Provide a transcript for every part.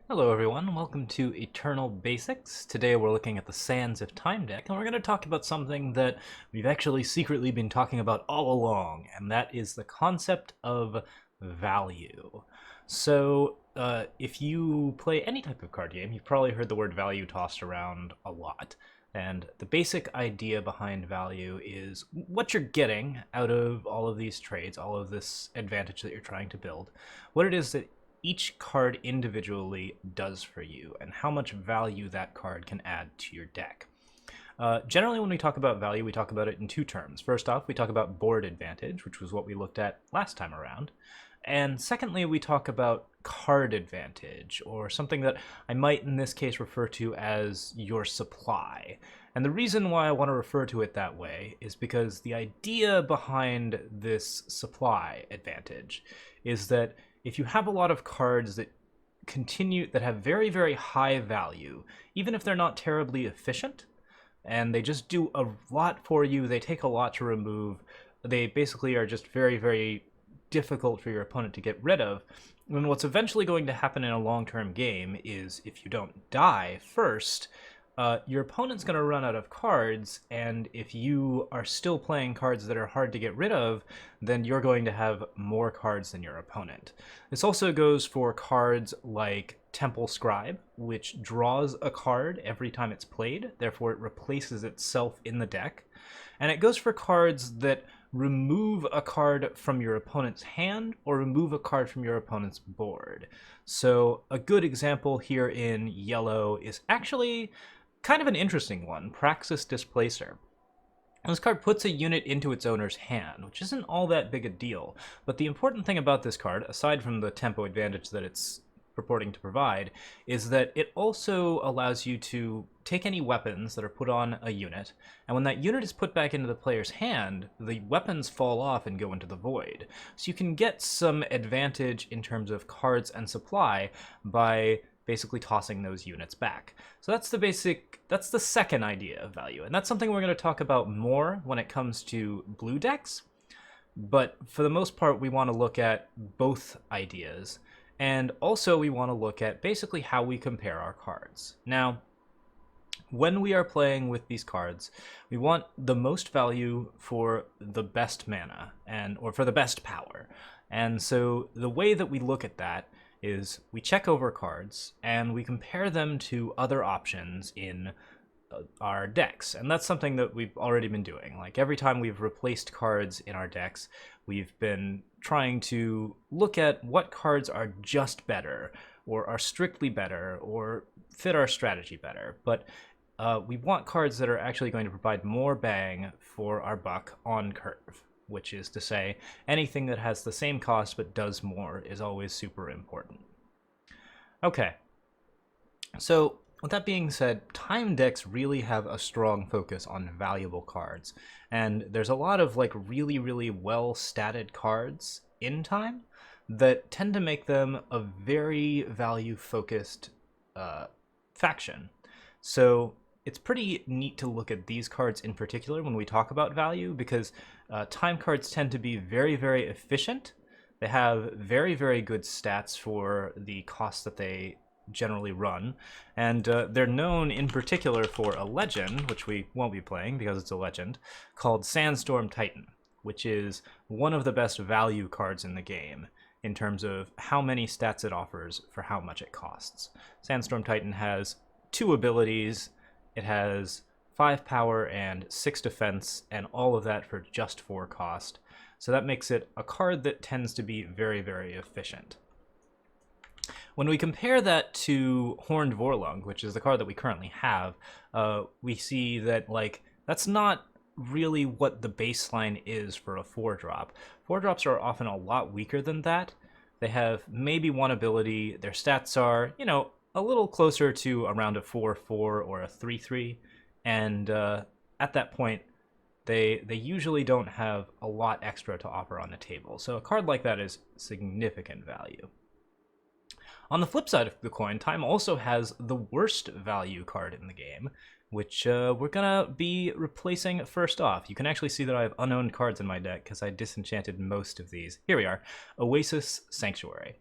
Hello everyone, welcome to Eternal Basics. Today we're looking at the Sands of Time deck, and we're going to talk about something that we've actually secretly been talking about all along, and that is the concept of value. So, if you play any type of card game, you've probably heard the word value tossed around a lot. And the basic idea behind value is what you're getting out of all of these trades, all of this advantage that you're trying to build, what it is that each card individually does for you, and how much value that card can add to your deck. Generally, when we talk about value, we talk about it in two terms. First off, we talk about board advantage, which was what we looked at last time around. And secondly, we talk about card advantage, or something that I might in this case refer to as your supply. And the reason why I want to refer to it that way is because the idea behind this supply advantage is that if you have a lot of cards that have very, very high value, even if they're not terribly efficient, and they just do a lot for you, they take a lot to remove, they basically are just very, very difficult for your opponent to get rid of, then what's eventually going to happen in a long-term game is if you don't die first, your opponent's going to run out of cards, and if you are still playing cards that are hard to get rid of, then you're going to have more cards than your opponent. This also goes for cards like Temple Scribe, which draws a card every time it's played, therefore it replaces itself in the deck. And it goes for cards that remove a card from your opponent's hand or remove a card from your opponent's board. So a good example here in yellow is actually kind of an interesting one, Praxis Displacer. This card puts a unit into its owner's hand, which isn't all that big a deal, but the important thing about this card, aside from the tempo advantage that it's purporting to provide, is that it also allows you to take any weapons that are put on a unit, and when that unit is put back into the player's hand, the weapons fall off and go into the void. So you can get some advantage in terms of cards and supply by basically tossing those units back. So that's the second idea of value, and that's something we're going to talk about more when it comes to blue decks. But for the most part, we want to look at both ideas, and also we want to look at basically how we compare our cards. Now, when we are playing with these cards, we want the most value for the best mana, or for the best power. And so the way that we look at that is we check over cards and we compare them to other options in our decks. And that's something that we've already been doing. Like every time we've replaced cards in our decks, we've been trying to look at what cards are just better, or are strictly better, or fit our strategy better. But we want cards that are actually going to provide more bang for our buck on curve, which is to say anything that has the same cost but does more is always super important. Okay, so with that being said, time decks really have a strong focus on valuable cards, and there's a lot of like really, really well statted cards in time that tend to make them a very value focused faction. So it's pretty neat to look at these cards in particular when we talk about value, because time cards tend to be very, very efficient. They have very, very good stats for the cost that they generally run, and they're known in particular for a legend, which we won't be playing because it's a legend, called Sandstorm Titan, which is one of the best value cards in the game in terms of how many stats it offers for how much it costs. Sandstorm Titan has 2 abilities. It has 5 power and 6 defense, and all of that for just 4 cost. So that makes it a card that tends to be very, very efficient. When we compare that to Horned Vorlunk, which is the card that we currently have, we see that that's not really what the baseline is for a 4-drop. 4-drops are often a lot weaker than that. They have maybe 1 ability. Their stats are, a little closer to around a 4-4 or a 3-3, and at that point, they usually don't have a lot extra to offer on the table. So a card like that is significant value. On the flip side of the coin, time also has the worst value card in the game, which we're gonna be replacing first off. You can actually see that I have unowned cards in my deck because I disenchanted most of these. Here we are, Oasis Sanctuary.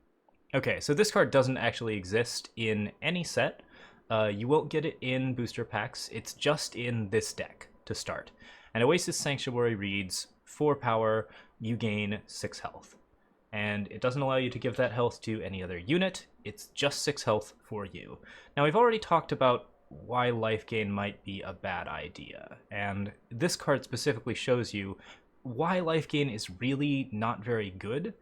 Okay, so this card doesn't actually exist in any set. You won't get it in booster packs. It's just in this deck to start. And Oasis Sanctuary reads 4 power, you gain 6 health. And it doesn't allow you to give that health to any other unit. It's just 6 health for you. Now, we've already talked about why life gain might be a bad idea. And this card specifically shows you why life gain is really not very good.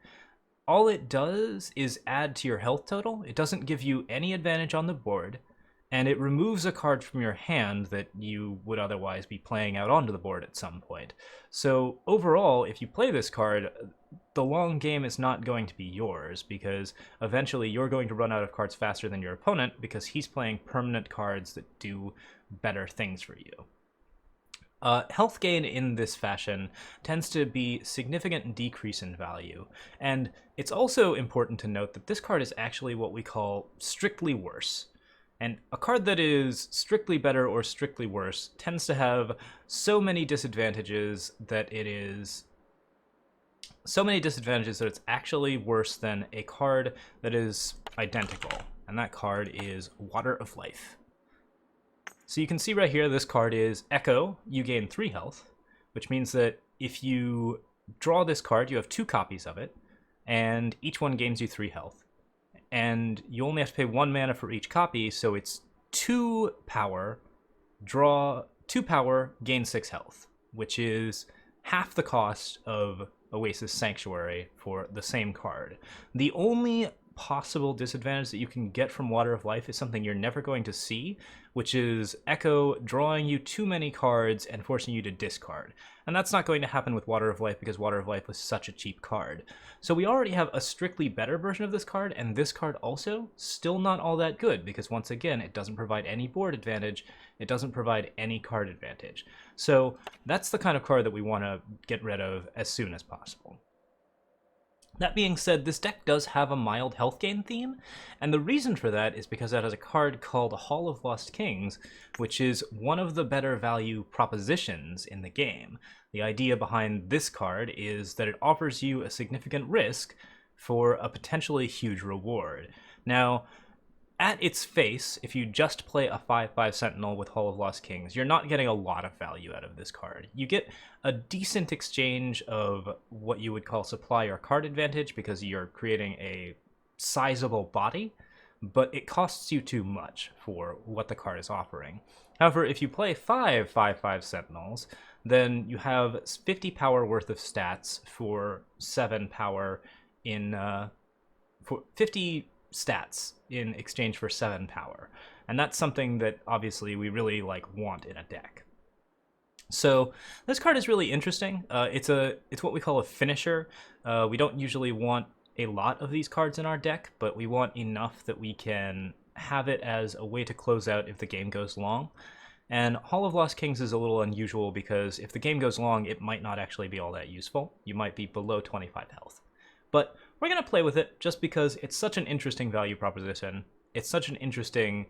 All it does is add to your health total. It doesn't give you any advantage on the board, and it removes a card from your hand that you would otherwise be playing out onto the board at some point. So overall, if you play this card, the long game is not going to be yours, because eventually you're going to run out of cards faster than your opponent because he's playing permanent cards that do better things for you. Health gain in this fashion tends to be significant decrease in value, and it's also important to note that this card is actually what we call strictly worse. And a card that is strictly better or strictly worse tends to have so many disadvantages that it's actually worse than a card that is identical, and that card is Water of Life. So you can see right here, this card is Echo, you gain 3 health, which means that if you draw this card, you have 2 copies of it, and each one gains you 3 health. And you only have to pay 1 mana for each copy, so it's 2 power, draw 2 power, gain 6 health, which is half the cost of Oasis Sanctuary for the same card. The only possible disadvantage that you can get from Water of Life is something you're never going to see, which is Echo drawing you too many cards and forcing you to discard. And that's not going to happen with Water of Life because Water of Life was such a cheap card. So we already have a strictly better version of this card, and this card also still not all that good because once again, it doesn't provide any board advantage, it doesn't provide any card advantage. So that's the kind of card that we want to get rid of as soon as possible. That being said, this deck does have a mild health gain theme, and the reason for that is because it has a card called Hall of Lost Kings, which is one of the better value propositions in the game. The idea behind this card is that it offers you a significant risk for a potentially huge reward. Now, at its face, if you just play a 5/5 Sentinel with Hall of Lost Kings, you're not getting a lot of value out of this card. You get a decent exchange of what you would call supply or card advantage because you're creating a sizable body, but it costs you too much for what the card is offering. However, if you play 5/5 Sentinels, then you have 50 power worth of stats for 7 power for 50 stats in exchange for 7 power, and that's something that obviously we really want in a deck. So this card is really interesting. It's what we call a finisher. We don't usually want a lot of these cards in our deck, but we want enough that we can have it as a way to close out if the game goes long. And Hall of Lost Kings is a little unusual because if the game goes long, it might not actually be all that useful. You might be below 25 health. But we're going to play with it just because it's such an interesting value proposition. It's such an interesting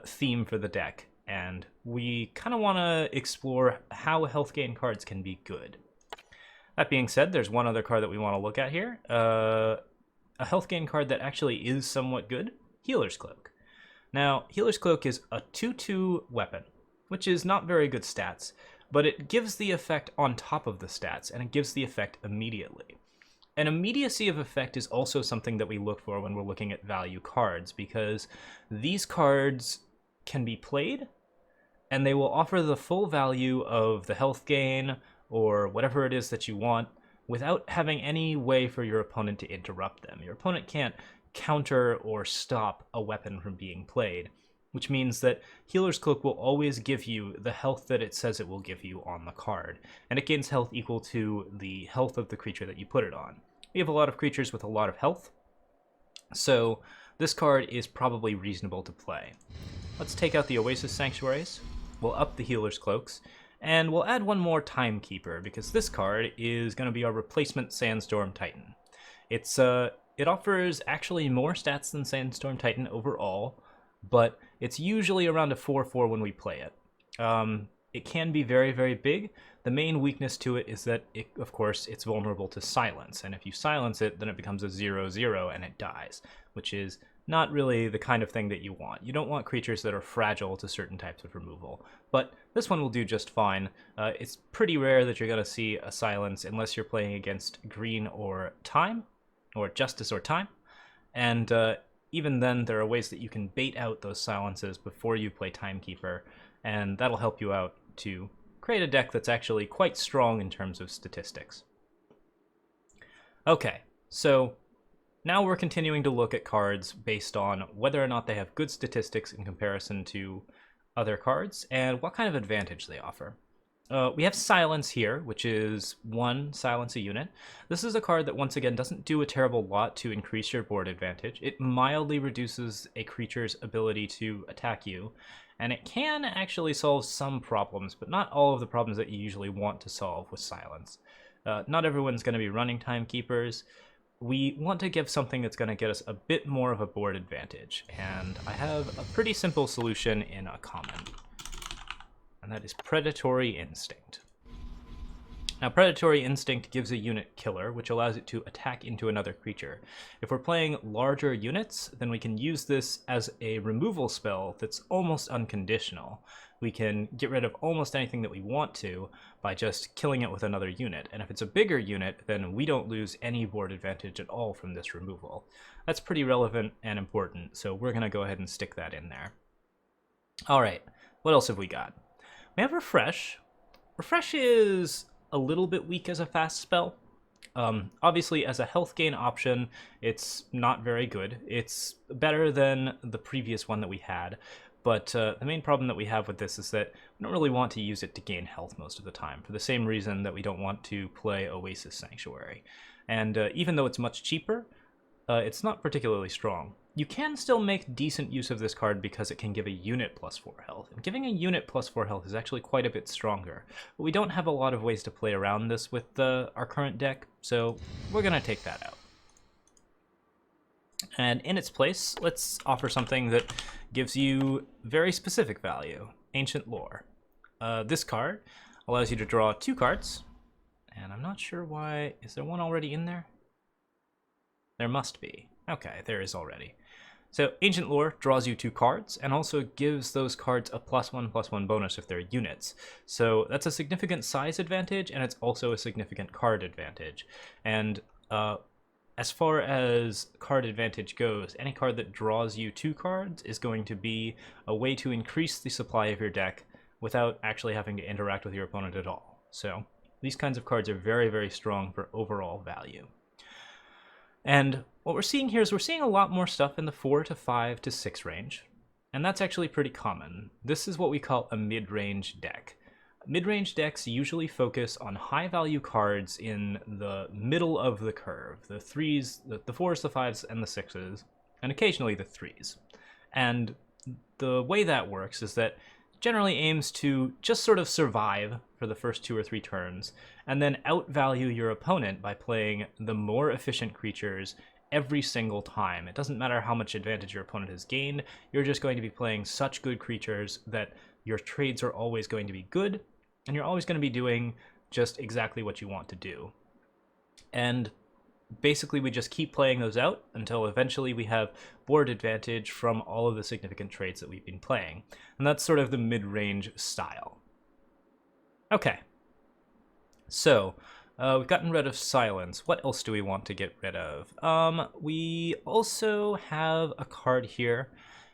theme for the deck, and we kind of want to explore how health gain cards can be good. That being said, there's one other card that we want to look at here. A health gain card that actually is somewhat good, Healer's Cloak. Now, Healer's Cloak is a 2/2 weapon, which is not very good stats, but it gives the effect on top of the stats, and it gives the effect immediately. And immediacy of effect is also something that we look for when we're looking at value cards, because these cards can be played, and they will offer the full value of the health gain, or whatever it is that you want, without having any way for your opponent to interrupt them. Your opponent can't counter or stop a weapon from being played, which means that Healer's Cloak will always give you the health that it says it will give you on the card, and it gains health equal to the health of the creature that you put it on. We have a lot of creatures with a lot of health, so this card is probably reasonable to play. Let's take out the Oasis Sanctuaries, we'll up the Healer's Cloaks, and we'll add one more Timekeeper, because this card is going to be our replacement Sandstorm Titan. It offers actually more stats than Sandstorm Titan overall, but it's usually around a 4/4 when we play it. it can be very, very big. The main weakness to it is that, of course, it's vulnerable to silence. And if you silence it, then it becomes a 0/0 and it dies, which is not really the kind of thing that you want. You don't want creatures that are fragile to certain types of removal. But this one will do just fine. It's pretty rare that you're going to see a silence unless you're playing against green or time, or justice or time. And even then, there are ways that you can bait out those silences before you play Timekeeper, and that'll help you out to create a deck that's actually quite strong in terms of statistics. Okay, so now we're continuing to look at cards based on whether or not they have good statistics in comparison to other cards, and what kind of advantage they offer. We have Silence here, which is 1 silence a unit. This is a card that, once again, doesn't do a terrible lot to increase your board advantage. It mildly reduces a creature's ability to attack you, and it can actually solve some problems, but not all of the problems that you usually want to solve with Silence. Not everyone's going to be running Timekeepers. We want to give something that's going to get us a bit more of a board advantage, and I have a pretty simple solution in a common. And that is Predatory Instinct. Now, Predatory Instinct gives a unit killer, which allows it to attack into another creature. If we're playing larger units, then we can use this as a removal spell that's almost unconditional. We can get rid of almost anything that we want to by just killing it with another unit. And if it's a bigger unit, then we don't lose any board advantage at all from this removal. That's pretty relevant and important, so we're going to go ahead and stick that in there. All right, what else have we got? We have Refresh. Refresh is a little bit weak as a fast spell. Obviously, as a health gain option, it's not very good. It's better than the previous one that we had, but the main problem that we have with this is that we don't really want to use it to gain health most of the time, for the same reason that we don't want to play Oasis Sanctuary. And even though it's much cheaper, it's not particularly strong. You can still make decent use of this card because it can give a unit +4 health, and giving a unit +4 health is actually quite a bit stronger. But we don't have a lot of ways to play around this with our current deck, so we're going to take that out. And in its place, let's offer something that gives you very specific value, Ancient Lore. This card allows you to draw 2 cards, and I'm not sure why. Is there one already in there? There must be. Okay, there is already. So Ancient Lore draws you 2 cards and also gives those cards a +1/+1 bonus if they're units. So that's a significant size advantage, and it's also a significant card advantage. And as far as card advantage goes, any card that draws you 2 cards is going to be a way to increase the supply of your deck without actually having to interact with your opponent at all. So these kinds of cards are very, very strong for overall value. And what we're seeing here is we're seeing a lot more stuff in the 4 to 5 to 6 range, and that's actually pretty common. This is what we call a mid-range deck. Mid-range decks usually focus on high-value cards in the middle of the curve, the 3s, the 4s, the 5s, and the 6s, and occasionally the 3s. And the way that works is that generally aims to just sort of survive for the first 2 or 3 turns, and then outvalue your opponent by playing the more efficient creatures every single time. It doesn't matter how much advantage your opponent has gained, you're just going to be playing such good creatures that your trades are always going to be good, and you're always going to be doing just exactly what you want to do. And basically we just keep playing those out until eventually we have board advantage from all of the significant trades that we've been playing. And that's sort of the mid-range style. Okay. So, we've gotten rid of Silence. What else do we want to get rid of? We also have a card here,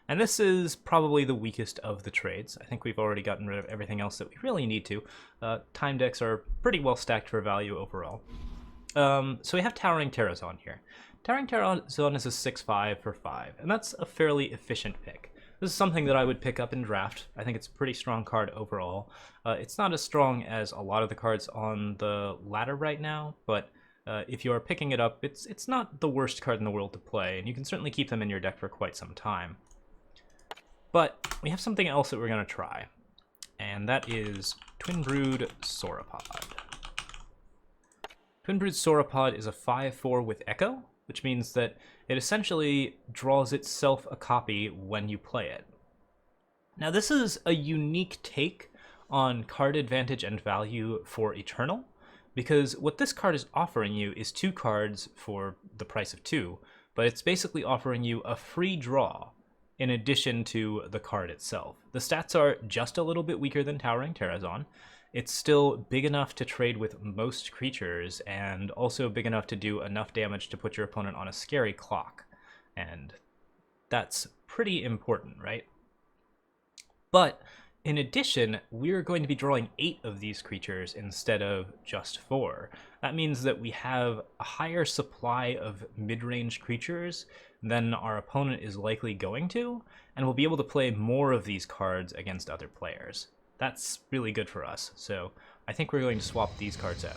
and this is probably the weakest of the trades. I think we've already gotten rid of everything else that we really need to. Time decks are pretty well stacked for value overall. So we have Towering Terrazon here. Towering Terrazon is a 6/5 for 5, and that's a fairly efficient pick. This is something that I would pick up in draft. I think it's a pretty strong card overall. It's not as strong as a lot of the cards on the ladder right now, but if you are picking it up, it's not the worst card in the world to play, and you can certainly keep them in your deck for quite some time. But we have something else that we're going to try, and that is Twinbrood Sauropod. Twinbrood Sauropod is a 5/4 with Echo, which means that it essentially draws itself a copy when you play it. Now, this is a unique take on card advantage and value for Eternal, because what this card is offering you is 2 cards for the price of 2, but it's basically offering you a free draw in addition to the card itself. The stats are just a little bit weaker than Towering Terrazon. It's still big enough to trade with most creatures, and also big enough to do enough damage to put your opponent on a scary clock. And that's pretty important, right? But in addition, we're going to be drawing 8 of these creatures instead of just 4. That means that we have a higher supply of mid-range creatures than our opponent is likely going to, and we'll be able to play more of these cards against other players. That's really good for us, so I think we're going to swap these cards out.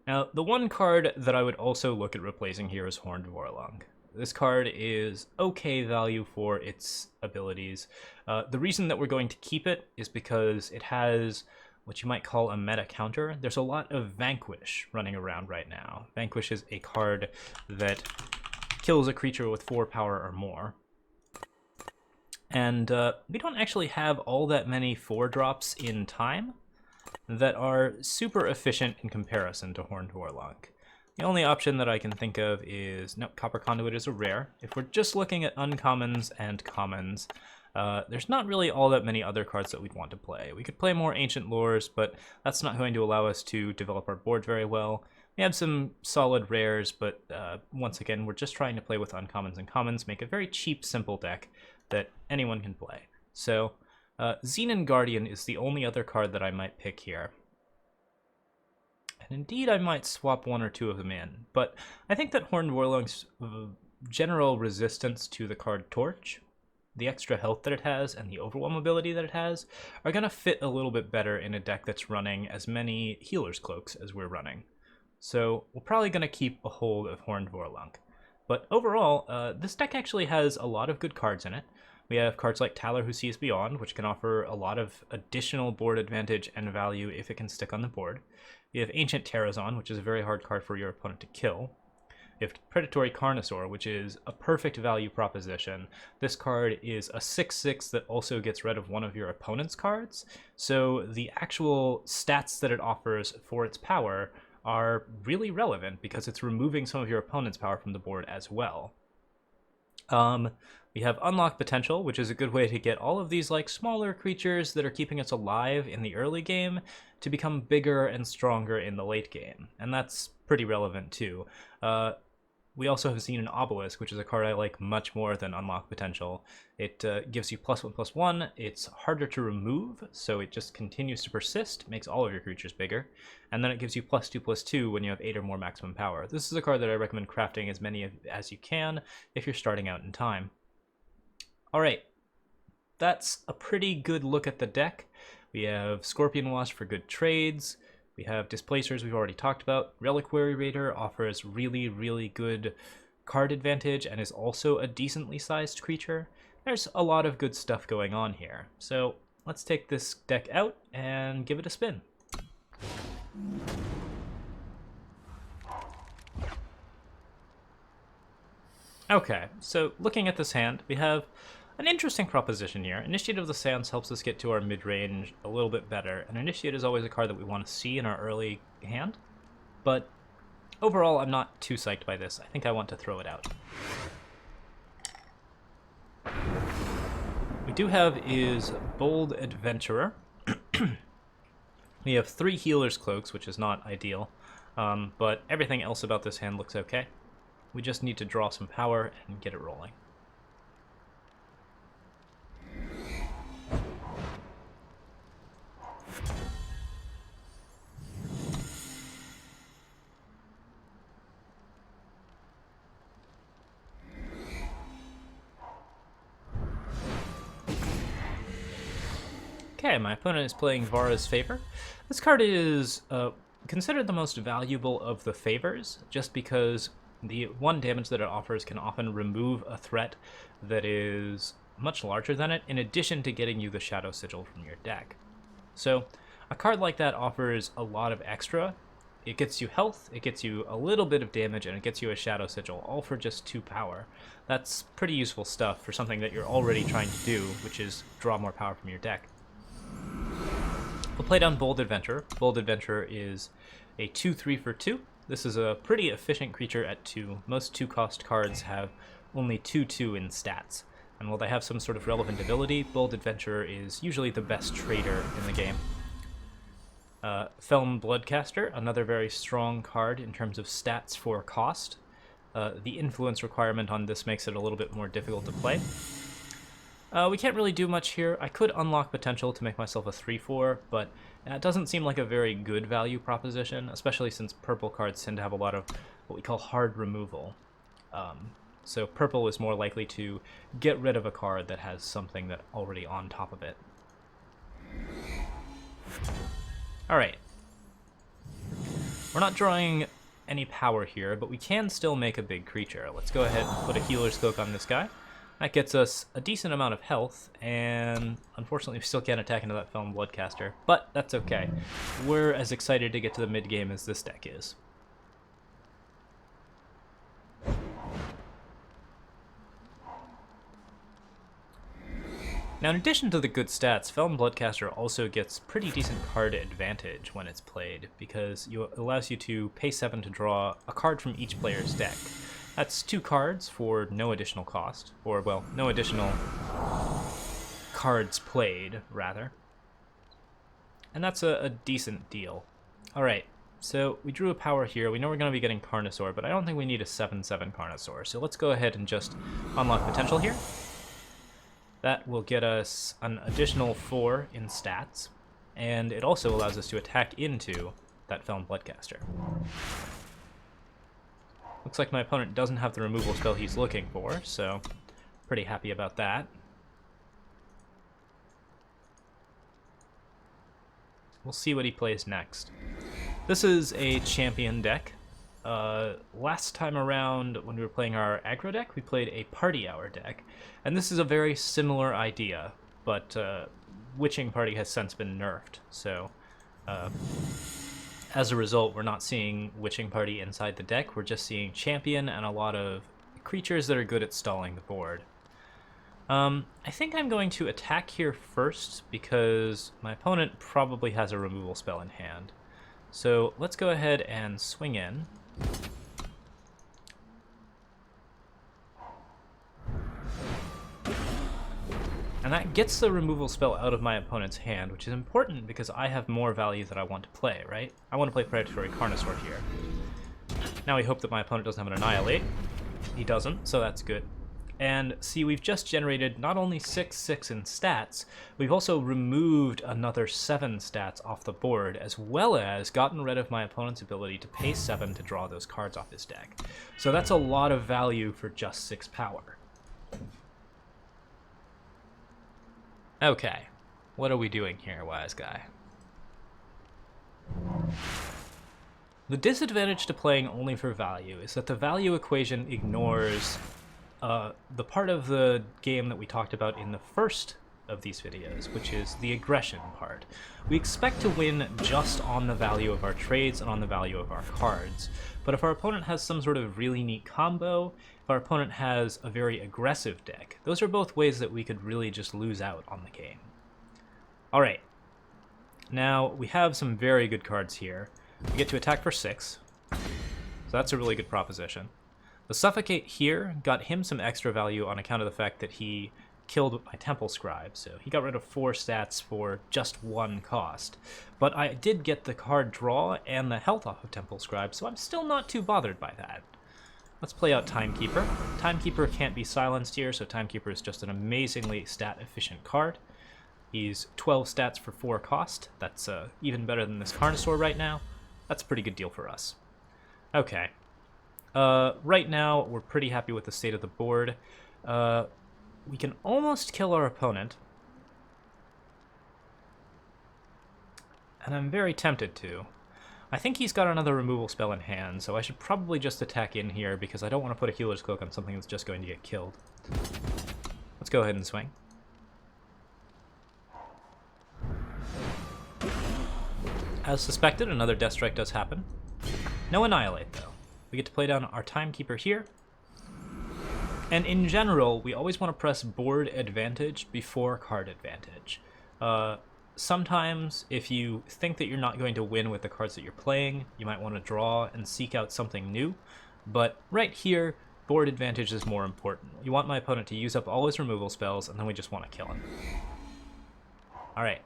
Now, the one card that I would also look at replacing here is Horned Vorlunk. This card is okay value for its abilities. The reason that we're going to keep it is because it has what you might call a meta counter. There's a lot of Vanquish running around right now. Vanquish is a card that kills a creature with 4 power or more. And we don't actually have all that many 4-drops in time that are super efficient in comparison to Horned Vorlunk. The only option that I can think of is, no, Copper Conduit is a rare. If we're just looking at uncommons and commons, there's not really all that many other cards that we'd want to play. We could play more Ancient Lores, but that's not going to allow us to develop our board very well. We have some solid rares, but once again, we're just trying to play with uncommons and commons, make a very cheap, simple deck that anyone can play. So, Xenan Guardian is the only other card that I might pick here. And indeed, I might swap 1 or 2 of them in, but I think that Horned Vorlunk's general resistance to the card Torch, the extra health that it has, and the Overwhelm ability that it has are going to fit a little bit better in a deck that's running as many Healer's Cloaks as we're running. So we're probably going to keep a hold of Horned Vorlunk. But overall, this deck actually has a lot of good cards in it. We have cards like Talir Who Sees Beyond, which can offer a lot of additional board advantage and value if it can stick on the board. We have Ancient Terrazon, which is a very hard card for your opponent to kill. We have Predatory Carnosaur, which is a perfect value proposition. This card is a 6/6 that also gets rid of one of your opponent's cards, so the actual stats that it offers for its power are really relevant because it's removing some of your opponent's power from the board as well. We have Unlock Potential, which is a good way to get all of these like smaller creatures that are keeping us alive in the early game to become bigger and stronger in the late game, and that's pretty relevant too. We also have seen an Obelisk, which is a card I like much more than Unlock Potential. It gives you +1/+1, it's harder to remove, so it just continues to persist, makes all of your creatures bigger, and then it gives you +2/+2 when you have 8 or more maximum power. This is a card that I recommend crafting as many as you can if you're starting out in time. Alright, that's a pretty good look at the deck. We have Scorpion Wasp for good trades. We have Displacers we've already talked about. Reliquary Raider offers really, really good card advantage and is also a decently sized creature. There's a lot of good stuff going on here. So let's take this deck out and give it a spin. Okay, so looking at this hand, we have an interesting proposition here. Initiative of the Sands helps us get to our mid-range a little bit better, and Initiate is always a card that we want to see in our early hand, but overall I'm not too psyched by this. I think I want to throw it out. We do have is Bold Adventurer. We have 3 Healer's Cloaks, which is not ideal, but everything else about this hand looks okay. We just need to draw some power and get it rolling. Okay, my opponent is playing Vara's Favor. This card is considered the most valuable of the favors, just because the 1 damage that it offers can often remove a threat that is much larger than it, in addition to getting you the Shadow Sigil from your deck. So a card like that offers a lot of extra it gets you health, it gets you a little bit of damage, and it gets you a Shadow Sigil, all for just 2 power. That's pretty useful stuff for something that you're already trying to do, which is draw more power from your deck. We'll play down Bold Adventurer. Bold Adventurer is a 2/3 for 2. This is a pretty efficient creature at 2. Most 2-cost cards have only 2/2 in stats. And while they have some sort of relevant ability, Bold Adventurer is usually the best trader in the game. Felm Bloodcaster, another very strong card in terms of stats for cost. The influence requirement on this makes it a little bit more difficult to play. We can't really do much here. I could unlock potential to make myself a 3/4, but it doesn't seem like a very good value proposition, especially since purple cards tend to have a lot of what we call hard removal. So purple is more likely to get rid of a card that has something that already on top of it. Alright. We're not drawing any power here, but we can still make a big creature. Let's go ahead and put a Healer's Cloak on this guy. That gets us a decent amount of health, and unfortunately we still can't attack into that Felm Bloodcaster, but that's okay. We're as excited to get to the mid-game as this deck is. Now, in addition to the good stats, Felm Bloodcaster also gets pretty decent card advantage when it's played, because it allows you to pay 7 to draw a card from each player's deck. That's 2 cards for no additional cost, or, well, no additional cards played, rather. And that's a decent deal. Alright, so we drew a power here. We know we're going to be getting Carnosaur, but I don't think we need a 7/7 Carnosaur, so let's go ahead and just unlock potential here. That will get us an additional 4 in stats, and it also allows us to attack into that Felm Bloodcaster. Looks like my opponent doesn't have the removal spell he's looking for, so pretty happy about that. We'll see what he plays next. This is a champion deck. Last time around, when we were playing our aggro deck, we played a Party Hour deck, and this is a very similar idea, but Witching Party has since been nerfed, so as a result, we're not seeing Witching Party inside the deck. We're just seeing Champion and a lot of creatures that are good at stalling the board. I think I'm going to attack here first because my opponent probably has a removal spell in hand. So let's go ahead and swing in. And that gets the removal spell out of my opponent's hand, which is important because I have more value that I want to play, right? I want to play Predatory Carnosaur here. Now we hope that my opponent doesn't have an Annihilate. He doesn't, so that's good. And see, we've just generated not only 6/6 in stats, we've also removed another 7 stats off the board, as well as gotten rid of my opponent's ability to pay 7 to draw those cards off his deck. So that's a lot of value for just 6 power. Okay, what are we doing here, wise guy? The disadvantage to playing only for value is that the value equation ignores the part of the game that we talked about in the first of these videos, which is the aggression part. We expect to win just on the value of our trades and on the value of our cards, but if our opponent has some sort of really neat combo, if our opponent has a very aggressive deck, those are both ways that we could really just lose out on the game. Alright, now we have some very good cards here. We get to attack for 6, so that's a really good proposition. The Suffocate here got him some extra value on account of the fact that he killed my Temple Scribe, so he got rid of 4 stats for just 1 cost. But I did get the card draw and the health off of Temple Scribe, so I'm still not too bothered by that. Let's play out Timekeeper. Timekeeper can't be silenced here, so Timekeeper is just an amazingly stat-efficient card. He's 12 stats for 4 cost. That's even better than this Carnosaur right now. That's a pretty good deal for us. Okay. Right now, we're pretty happy with the state of the board. We can almost kill our opponent. And I'm very tempted to. I think he's got another removal spell in hand, so I should probably just attack in here because I don't want to put a Healer's Cloak on something that's just going to get killed. Let's go ahead and swing. As suspected, another Death Strike does happen. No Annihilate, though. We get to play down our Timekeeper here. And in general, we always want to press board advantage before card advantage. Sometimes, if you think that you're not going to win with the cards that you're playing, you might want to draw and seek out something new. But right here, board advantage is more important. You want my opponent to use up all his removal spells, and then we just want to kill him. Alright.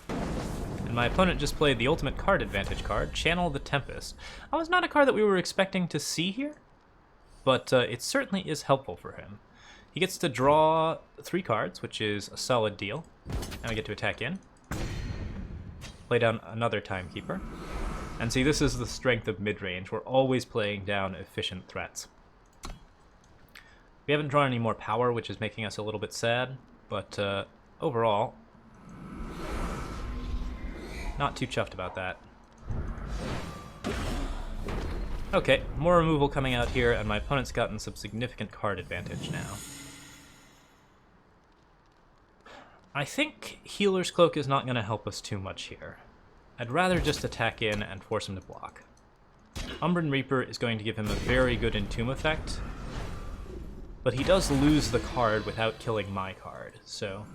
And my opponent just played the ultimate card advantage card, Channel the Tempest. That was not a card that we were expecting to see here, but it certainly is helpful for him. He gets to draw 3 cards, which is a solid deal. And we get to attack in. Play down another Timekeeper. And see, this is the strength of midrange. We're always playing down efficient threats. We haven't drawn any more power, which is making us a little bit sad, but overall, not too chuffed about that. Okay, more removal coming out here, and my opponent's gotten some significant card advantage now. I think Healer's Cloak is not going to help us too much here. I'd rather just attack in and force him to block. Umbran Reaper is going to give him a very good Entomb effect, but he does lose the card without killing my card, so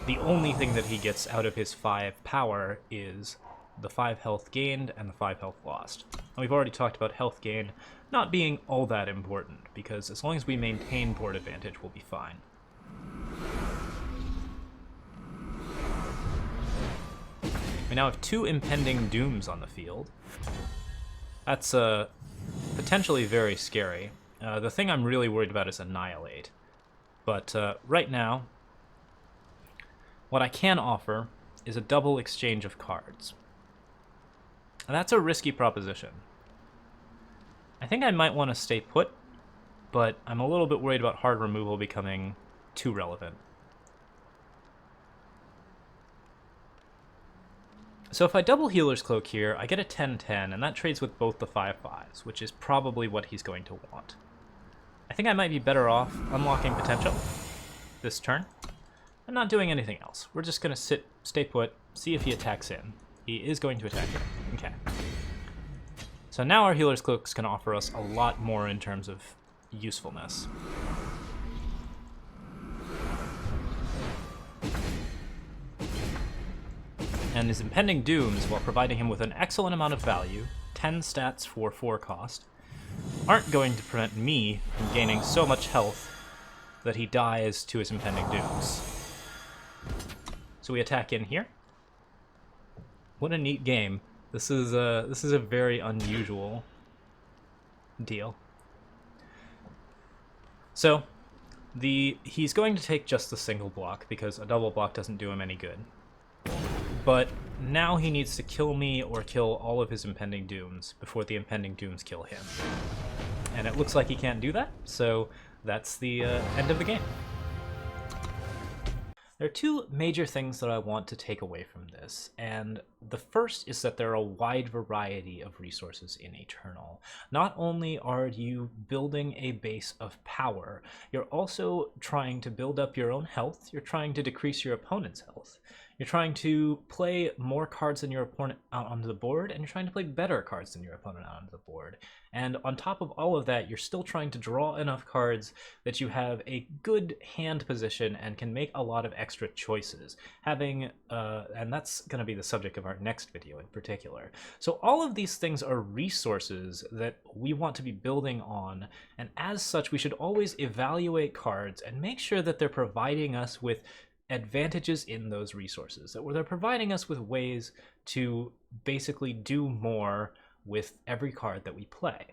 the only thing that he gets out of his 5 power is the 5 health gained and the 5 health lost. And we've already talked about health gain not being all that important, because as long as we maintain board advantage, we'll be fine. We now have 2 impending dooms on the field. That's potentially very scary. The thing I'm really worried about is Annihilate. But right now, what I can offer is a double exchange of cards. And that's a risky proposition. I think I might want to stay put, but I'm a little bit worried about hard removal becoming too relevant. So if I double Healer's Cloak here, I get a 10-10, and that trades with both the 5/5s, which is probably what he's going to want. I think I might be better off unlocking potential this turn and not doing anything else. We're just going to stay put, see if he attacks in. He is going to attack in. Okay. So now our Healer's Cloak is going to offer us a lot more in terms of usefulness. And his impending dooms, while providing him with an excellent amount of value, 10 stats for 4 cost, aren't going to prevent me from gaining so much health that he dies to his impending dooms. So we attack in here. What a neat game. This is a very unusual deal. So he's going to take just the single block because a double block doesn't do him any good. But now he needs to kill me or kill all of his impending dooms before the impending dooms kill him. And it looks like he can't do that, so that's the end of the game. There are 2 major things that I want to take away from this, and the first is that there are a wide variety of resources in Eternal. Not only are you building a base of power, you're also trying to build up your own health, you're trying to decrease your opponent's health. You're trying to play more cards than your opponent out onto the board, and you're trying to play better cards than your opponent out onto the board. And on top of all of that, you're still trying to draw enough cards that you have a good hand position and can make a lot of extra choices. And that's going to be the subject of our next video in particular. So all of these things are resources that we want to be building on, and as such, we should always evaluate cards and make sure that they're providing us with advantages in those resources, that they're providing us with ways to basically do more with every card that we play.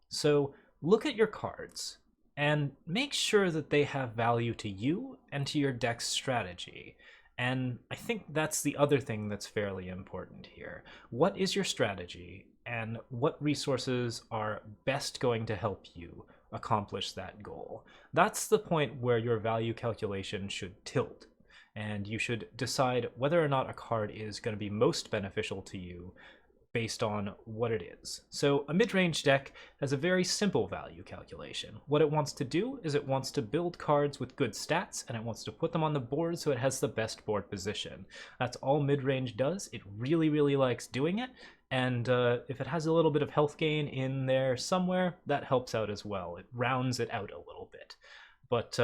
So look at your cards and make sure that they have value to you and to your deck's strategy. And I think that's the other thing that's fairly important here. What is your strategy, and what resources are best going to help you accomplish that goal? That's the point where your value calculation should tilt, and you should decide whether or not a card is going to be most beneficial to you based on what it is. So a mid-range deck has a very simple value calculation. What it wants to do is it wants to build cards with good stats, and it wants to put them on the board so it has the best board position. That's all mid-range does. It really, really likes doing it, and if it has a little bit of health gain in there somewhere, that helps out as well. It rounds it out a little bit. But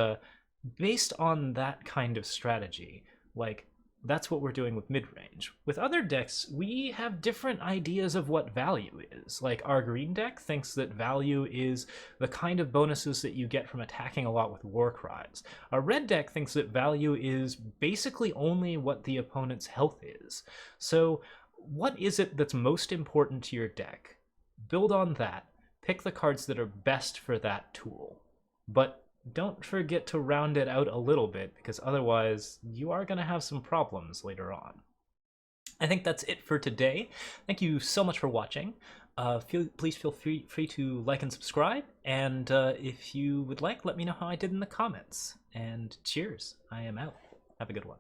based on that kind of strategy, like, that's what we're doing with mid-range. With other decks, we have different ideas of what value is. Like, our green deck thinks that value is the kind of bonuses that you get from attacking a lot with war cries. Our red deck thinks that value is basically only what the opponent's health is. So what is it that's most important to your deck? Build on that. Pick the cards that are best for that tool. But don't forget to round it out a little bit, because otherwise you are going to have some problems later on. I think that's it for today. Thank you so much for watching. Please feel free to like and subscribe, and if you would like, let me know how I did in the comments. And cheers. I am out. Have a good one.